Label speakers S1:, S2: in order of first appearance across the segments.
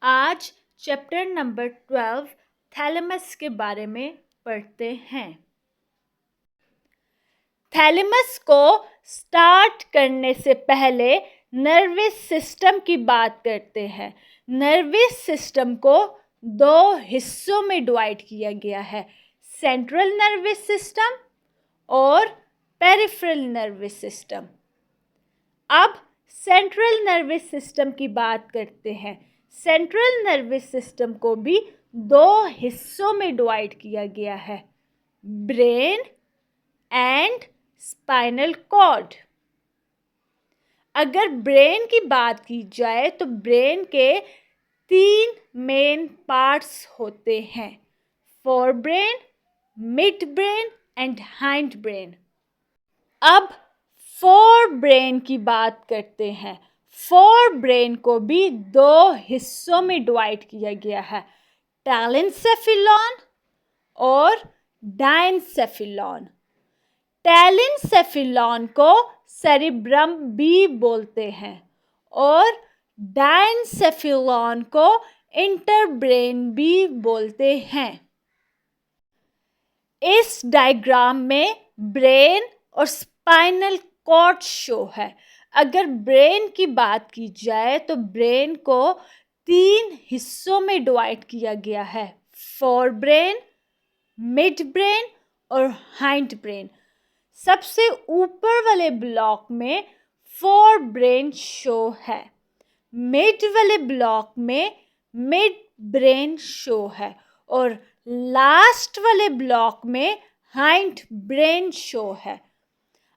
S1: आज chapter number 12 thalamus के बारे में पढ़ते हैं। थैलेमस को स्टार्ट करने से पहले नर्वस सिस्टम की बात करते हैं। नर्वस सिस्टम को दो हिस्सों में डिवाइड किया गया है, सेंट्रल नर्वस सिस्टम और पेरिफेरल नर्वस सिस्टम। अब सेंट्रल नर्वस सिस्टम की बात करते हैं। सेंट्रल नर्वस सिस्टम को भी दो हिस्सों में डिवाइड किया गया है, ब्रेन एंड स्पाइनल कॉर्ड। अगर ब्रेन की बात की जाए तो ब्रेन के 3 मेन पार्ट्स होते हैं, fore brain, mid brain and hind brain. अब फोर ब्रेन की बात करते हैं। फोर ब्रेन को भी दो हिस्सों में डिवाइड किया गया है, टैलेनसेफेलॉन और डायनसेफेलॉन। टैलेनसेफेलॉन को सेरिब्रम भी बोलते हैं और डायनसेफेलॉन को इंटरब्रेन भी बोलते हैं। इस डायग्राम में ब्रेन और स्पाइनल कॉर्ड शो है। अगर ब्रेन की बात की जाए तो ब्रेन को 3 हिस्सों में डिवाइड किया गया है, फोर ब्रेन, मिड ब्रेन और हाइंड ब्रेन। सबसे ऊपर वाले ब्लॉक में फोर ब्रेन शो है, मिड वाले ब्लॉक में मिड ब्रेन शो है और लास्ट वाले ब्लॉक में हाइंड ब्रेन शो है।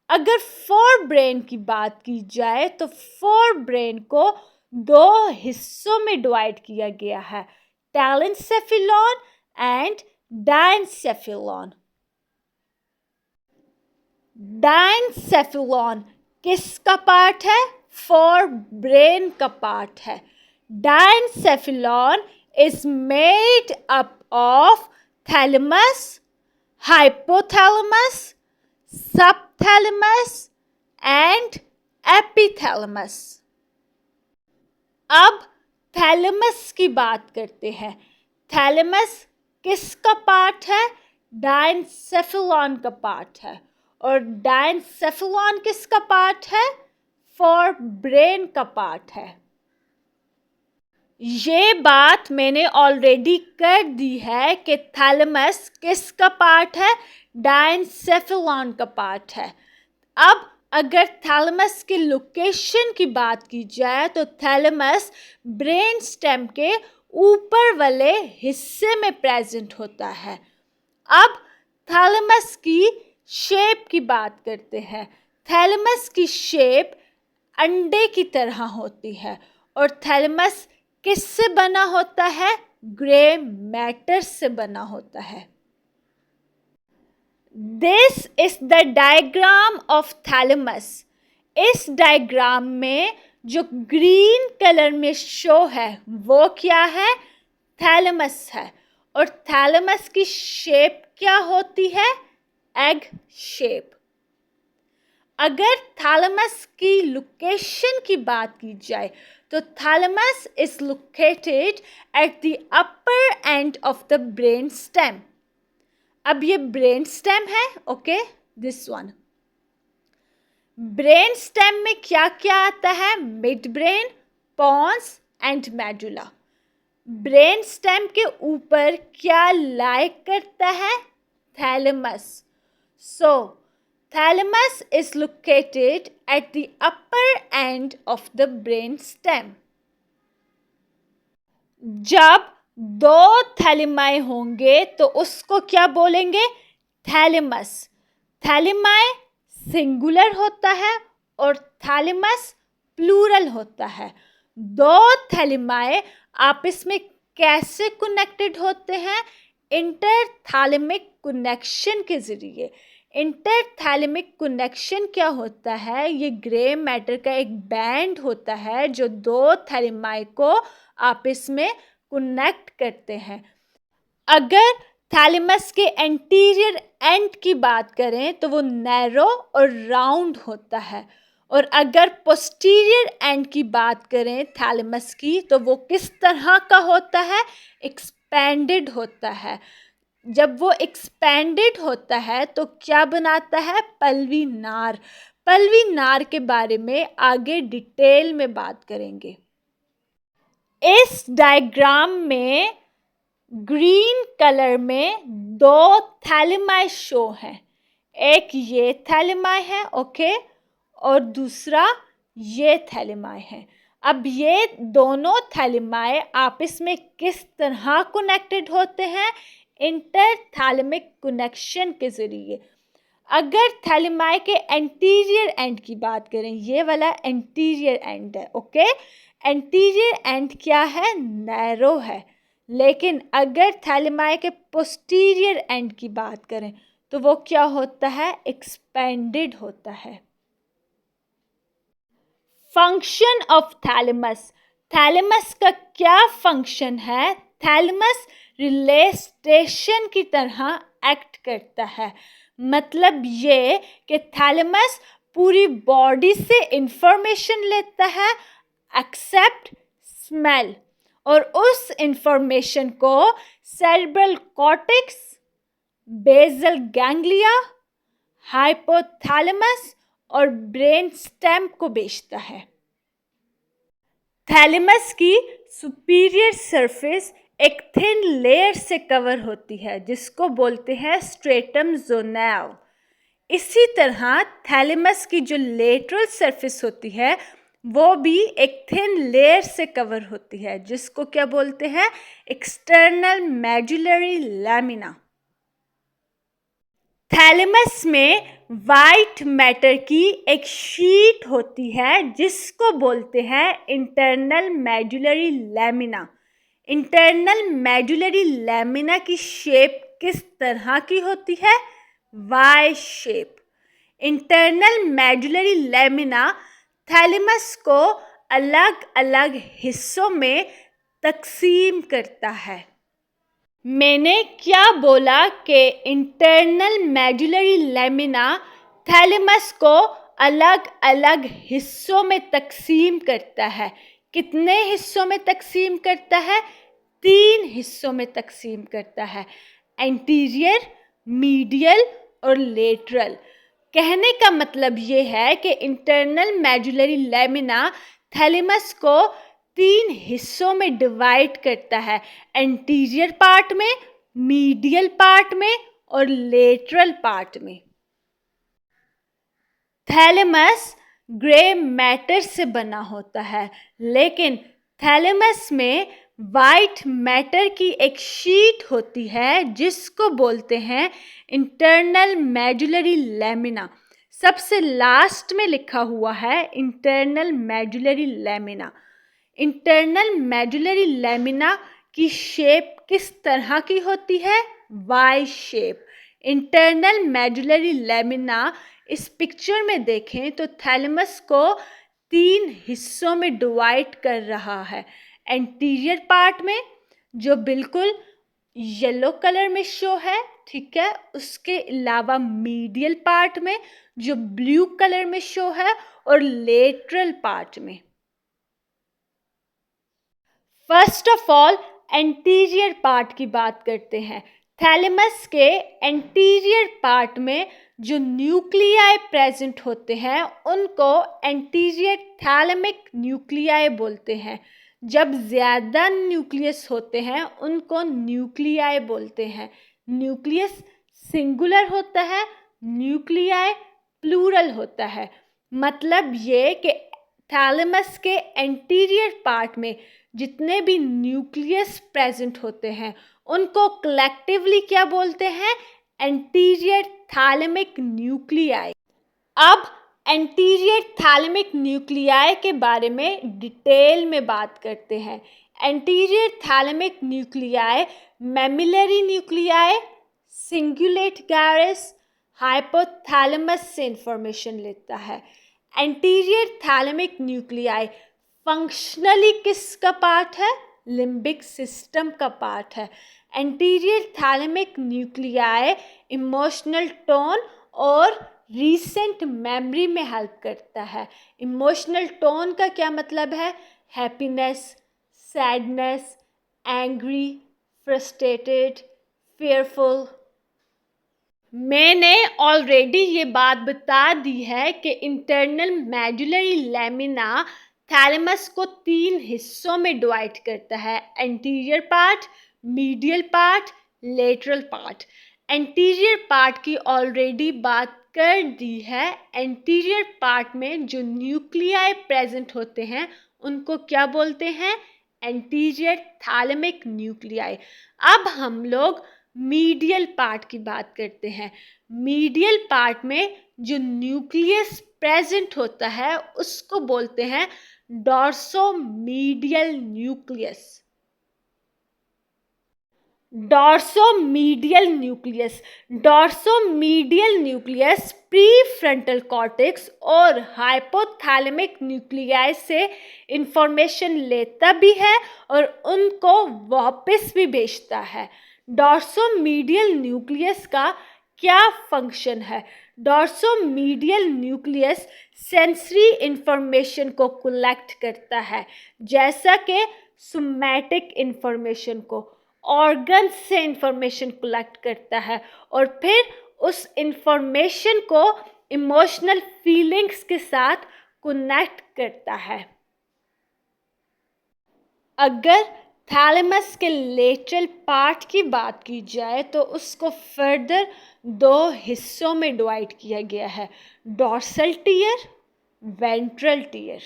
S1: अगर फोर ब्रेन की बात की जाए तो फोर ब्रेन को दो हिस्सों में डिवाइड किया गया है, टैलेनसेफेलॉन एंड डायनसेफेलॉन। डायनसेफेलॉन किसका पार्ट है? फोर ब्रेन का पार्ट है। Diencephalon is made up of thalamus, hypothalamus, subthalamus and epithalamus. अब थैलेमस की बात करते हैं। थैलेमस किसका पार्ट है? डायनसेफेलॉन का पार्ट है। और डायनसेफेलॉन किसका पार्ट है? फोर ब्रेन का पार्ट है। ये बात मैंने ऑलरेडी कर दी है कि थैलेमस किसका पार्ट है? डायनसेफेलॉन का पार्ट है। अब अगर थैलेमस की लोकेशन की बात की जाए तो थैलेमस ब्रेन स्टेम के ऊपर वाले हिस्से में प्रेजेंट होता है। अब थैलेमस की शेप की बात करते हैं। थैलेमस की शेप अंडे की तरह होती है और थैलेमस किससे बना होता है? ग्रे मैटर से बना होता है। This is the diagram of thalamus. इस डायग्राम में जो ग्रीन कलर में शो है वो क्या है? थैलेमस है। और थैलेमस की शेप क्या होती है? Egg shape. अगर थैलेमस की लोकेशन की बात की जाए तो thalamus is located at the upper end of the brain stem. अब ये ब्रेन स्टेम है, okay, this one. Brain stem में क्या क्या आता है? Midbrain, pons and medulla. Brain stem के ऊपर क्या लाई करता है? Thalamus. So thalamus is located at the upper end of the brain stem. जब दो थैलेमाई होंगे तो उसको क्या बोलेंगे? थैलेमस। थैलेमाई सिंगुलर होता है और थैलेमस प्लूरल होता है। दो थैलेमाई आपस में कैसे कनेक्टेड होते हैं? इंटरथैलेमिक कनेक्शन के जरिए। इंटरथैलेमिक कनेक्शन क्या होता है? ये ग्रे मैटर का एक बैंड होता है जो दो थैलेमाई को आपस में कनेक्ट करते हैं। अगर थैलेमस के एंटीरियर एंड की बात करें तो वो नैरो और राउंड होता है और अगर पोस्टीरियर एंड की बात करें थैलेमस की, तो वो किस तरह का होता है? एक्सपेंडेड होता है। जब वो एक्सपेंडेड होता है तो क्या बनाता है? पल्वी नार। पल्वी नार के बारे में आगे डिटेल में बात करेंगे। इस डायग्राम में ग्रीन कलर में दो थैलेमाई शो हैं। एक ये थैलेमाई है, ओके, और दूसरा ये थैलेमाई है। अब ये दोनों थैलेमाई आपस में किस तरह कनेक्टेड होते हैं? इंटरथैलेमिक कनेक्शन के जरिए। अगर थैलेमाई के एंटीरियर एंड की बात करें, ये वाला एंटीरियर एंड है, ओके। एंटीरियर एंड क्या है? नैरो है। लेकिन अगर थैलेमाई के पोस्टीरियर एंड की बात करें तो वो क्या होता है? एक्सपेंडेड होता है। Function of thalamus. थैलेमस का क्या फंक्शन है? थैलेमस रिले स्टेशन की तरह एक्ट करता है। मतलब ये कि थैलेमस पूरी बॉडी से इंफॉर्मेशन लेता है एक्सेप्ट स्मेल, और उस इंफॉर्मेशन को cerebral cortex, basal ganglia, hypothalamus और ब्रेन स्टेम को भेजता है। थैलेमस की सुपीरियर सरफेस एक थिन लेयर से कवर होती है जिसको बोलते हैं स्ट्रेटम ज़ोनल। इसी तरह थैलेमस की जो लेटरल सरफेस होती है वो भी एक थिन लेयर से कवर होती है जिसको क्या बोलते हैं? External medullary lamina. थैलेमस में वाइट मैटर की एक शीट होती है जिसको बोलते हैं internal medullary lamina. Internal medullary lamina की शेप किस तरह की होती है? Y shape. Internal medullary lamina thalamus को अलग अलग हिस्सों में तकसीम करता है। मैंने क्या बोला कि इंटरनल मेडुलरी लैमिना थैलेमस को अलग अलग हिस्सों में तकसीम करता है। कितने हिस्सों में तकसीम करता है? 3 हिस्सों में तकसीम करता है, एंटीरियर, मीडियल और लेटरल। कहने का मतलब ये है कि इंटरनल मेडुलरी लैमिना थैलेमस को 3 हिस्सों में डिवाइड करता है, एंटीरियर पार्ट में, मीडियल पार्ट में और लेटरल पार्ट में। थैलेमस ग्रे मैटर से बना होता है, लेकिन थैलेमस में वाइट मैटर की एक शीट होती है जिसको बोलते हैं इंटरनल मेडुलरी लैमिना। सबसे लास्ट में लिखा हुआ है internal medullary lamina. Internal medullary lamina की शेप किस तरह की होती है? Y shape. Internal medullary lamina इस पिक्चर में देखें तो थैलेमस को 3 हिस्सों में डिवाइड कर रहा है। एंटीरियर पार्ट में जो बिल्कुल येलो कलर में शो है, ठीक है, उसके अलावा मीडियल पार्ट में जो ब्लू कलर में शो है और लेटरल पार्ट में। First of all anterior part की बात करते हैं। थैलेमस के एंटीरियर पार्ट में जो न्यूक्लियाई प्रेजेंट होते हैं उनको एंटीरियर थैलेमिक न्यूक्लियाई बोलते हैं। जब ज़्यादा न्यूक्लियस होते हैं उनको न्यूक्लियाई बोलते हैं। न्यूक्लियस सिंगुलर होता है, न्यूक्लियाई प्लूरल होता है। मतलब ये कि थैलेमस के एंटीरियर पार्ट में जितने भी न्यूक्लियस प्रेजेंट होते हैं उनको कलेक्टिवली क्या बोलते हैं? Anterior thalamic nuclei. अब एंटीरियर थैलेमिक न्यूक्लियाई के बारे में डिटेल में बात करते हैं। Anterior thalamic nuclei mammillary nuclei, cingulate gyrus, hypothalamus से इंफॉर्मेशन लेता है। एंटीरियर थैलेमिक न्यूक्लियाई फंक्शनली किसका पार्ट है? लिम्बिक सिस्टम का पार्ट है। Anterior thalamic nuclei emotional tone और रीसेंट मेमोरी में हेल्प करता है। इमोशनल टोन का क्या मतलब है? Happiness, sadness, angry, frustrated, fearful. मैंने ऑलरेडी ये बात बता दी है कि इंटरनल मेडुलरी लैमिना थैलेमस को 3 हिस्सों में डिवाइड करता है: anterior part, medial part, lateral part. Anterior part की ऑलरेडी बात कर दी है। एंटीरियर पार्ट में जो न्यूक्लियाई प्रेजेंट होते हैं उनको क्या बोलते हैं? Anterior thalamic nuclei. अब हम लोग मीडियल पार्ट की बात करते हैं। मीडियल पार्ट में जो न्यूक्लियस प्रेजेंट होता है उसको बोलते हैं dorsomedial nucleus. Dorsomedial nucleus. Dorsomedial nucleus prefrontal cortex और हाइपोथैलेमिक न्यूक्लियाई से इंफॉर्मेशन लेता भी है और उनको वापस भी भेजता है। डॉर्सोमीडियल न्यूक्लियस का क्या फंक्शन है? डॉर्सोमीडियल न्यूक्लियस सेंसरी इंफॉर्मेशन को कलेक्ट करता है, जैसा कि सोमैटिक इंफॉर्मेशन को। ऑर्गन से इंफॉर्मेशन कलेक्ट करता है और फिर उस इंफॉर्मेशन को इमोशनल फीलिंग्स के साथ कनेक्ट करता है। अगर थैलेमस के लेटरल पार्ट की बात की जाए तो उसको फर्दर 2 हिस्सों में डिवाइड किया गया है: dorsal tier, ventral tier.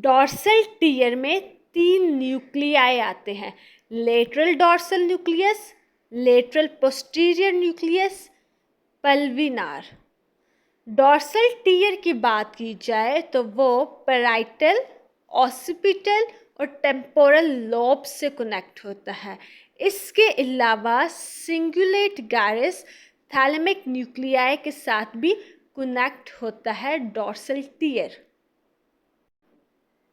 S1: Dorsal tier में 3 न्यूक्लियाई आते हैं: lateral dorsal nucleus, lateral posterior nucleus, pulvinar. Dorsal tier की बात की जाए तो वो पैराइटल, ऑसिपिटल और टेम्पोरल लोब से कनेक्ट होता है। इसके अलावा सिंगुलेट गैरिस थैलेमिक न्यूक्लियाई के साथ भी कनेक्ट होता है डॉर्सल टीयर।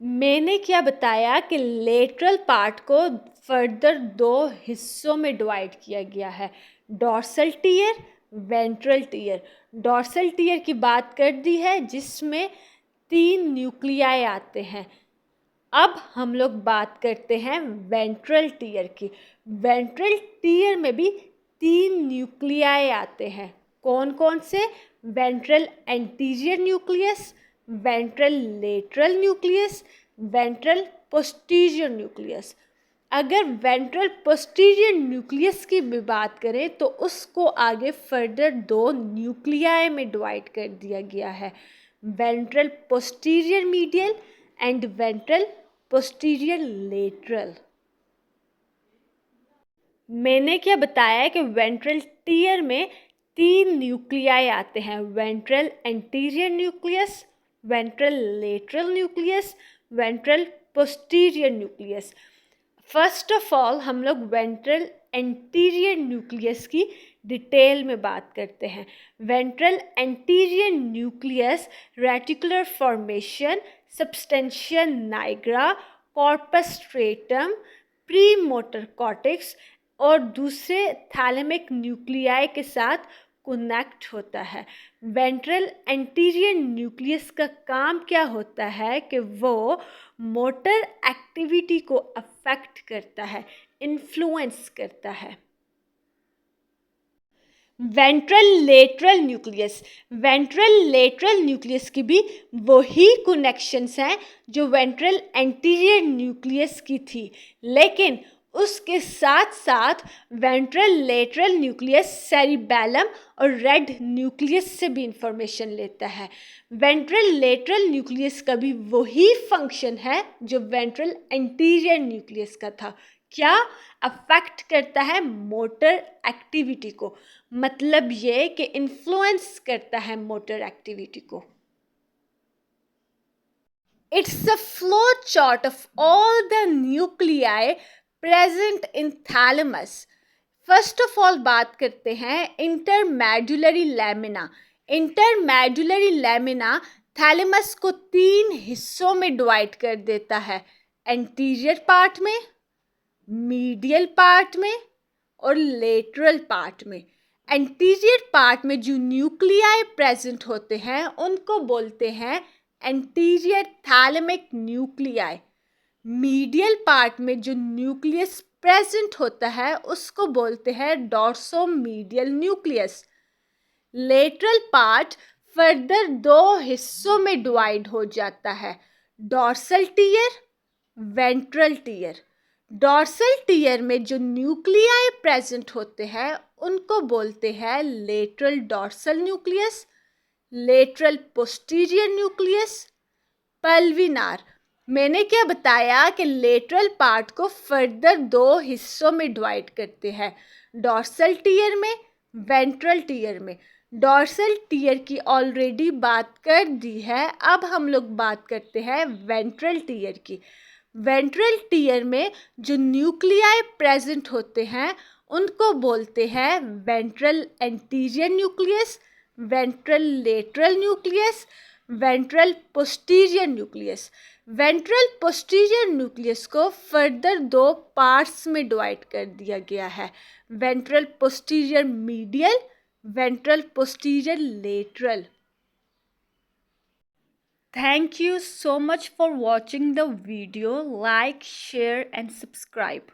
S1: मैंने क्या बताया कि लेटरल पार्ट को फर्दर 2 हिस्सों में डिवाइड किया गया है: dorsal tier, ventral tier. Dorsal tier की बात कर दी है जिसमें 3 न्यूक्लियाई आते हैं। अब हम लोग बात करते हैं वेंट्रल टीयर की। वेंट्रल टीयर में भी 3 न्यूक्लियाई आते हैं। कौन कौन से? Ventral anterior nucleus, ventral lateral nucleus, ventral posterior nucleus. अगर वेंट्रल पोस्टीरियर न्यूक्लियस की भी बात करें तो उसको आगे फर्दर 2 न्यूक्लियाई में डिवाइड कर दिया गया है: ventral posterior medial and ventral posterior lateral. मैंने क्या बताया कि वेंट्रल टीयर में 3 न्यूक्लियाई आते हैं: ventral anterior nucleus, ventral lateral nucleus, ventral posterior nucleus. First of all हम लोग वेंट्रल एंटीरियर न्यूक्लियस की डिटेल में बात करते हैं। Ventral anterior nucleus reticular formation, substantia Niagara, corpus stratum, pre motor cortex और दूसरे थैलेमिक न्यूक्लियाई के साथ कनेक्ट होता है। वेंट्रल एंटीरियर न्यूक्लियस का काम क्या होता है कि वो मोटर एक्टिविटी को अफेक्ट करता है, इन्फ्लुएंस करता है। Ventral lateral nucleus. Ventral lateral nucleus की भी वही कनेक्शंस हैं जो वेंट्रल एंटीरियर न्यूक्लियस की थी, लेकिन उसके साथ साथ वेंट्रल लेटरल न्यूक्लियस सेरिबैलम और रेड न्यूक्लियस से भी इंफॉर्मेशन लेता है। वेंट्रल लेटरल न्यूक्लियस का भी वही फंक्शन है जो वेंट्रल एंटीरियर न्यूक्लियस का था। क्या? अफेक्ट करता है मोटर एक्टिविटी को, मतलब ये कि इन्फ्लुएंस करता है मोटर एक्टिविटी को। It's a flow chart of all the nuclei present in thalamus. First of all बात करते हैं इंटरमेडुलरी लैमिना। इंटरमेडुलरी लैमिना थैलेमस को 3 हिस्सों में डिवाइड कर देता है: एंटीरियर पार्ट में, मीडियल पार्ट में और लेटरल पार्ट में। एंटीरियर पार्ट में जो न्यूक्लियाई प्रेजेंट होते हैं उनको बोलते हैं anterior thalamic nuclei. Medial part में जो न्यूक्लियस प्रेजेंट होता है उसको बोलते हैं dorsomedial nucleus. Lateral part further दो हिस्सों में डिवाइड हो जाता है, dorsal tier, ventral tier. Dorsal tier में जो न्यूक्लियाई प्रेजेंट होते हैं उनको बोलते हैं lateral dorsal nucleus, lateral posterior nucleus, pulvinar. मैंने क्या बताया कि लेटरल पार्ट को फर्दर दो हिस्सों में डिवाइड करते हैं, डॉर्सल टीयर में, वेंट्रल टीयर में। डॉर्सल टीयर की ऑलरेडी बात कर दी है, अब हम लोग बात करते हैं वेंट्रल टीयर की। वेंट्रल टीयर में जो न्यूक्लियाई प्रेजेंट होते हैं उनको बोलते हैं ventral anterior nucleus, ventral lateral nucleus, ventral posterior nucleus. Ventral posterior nucleus को फर्दर दो पार्ट्स में डिवाइड कर दिया गया है, ventral posterior medial, ventral posterior lateral. Thank you so much for watching the video. Like, share and subscribe.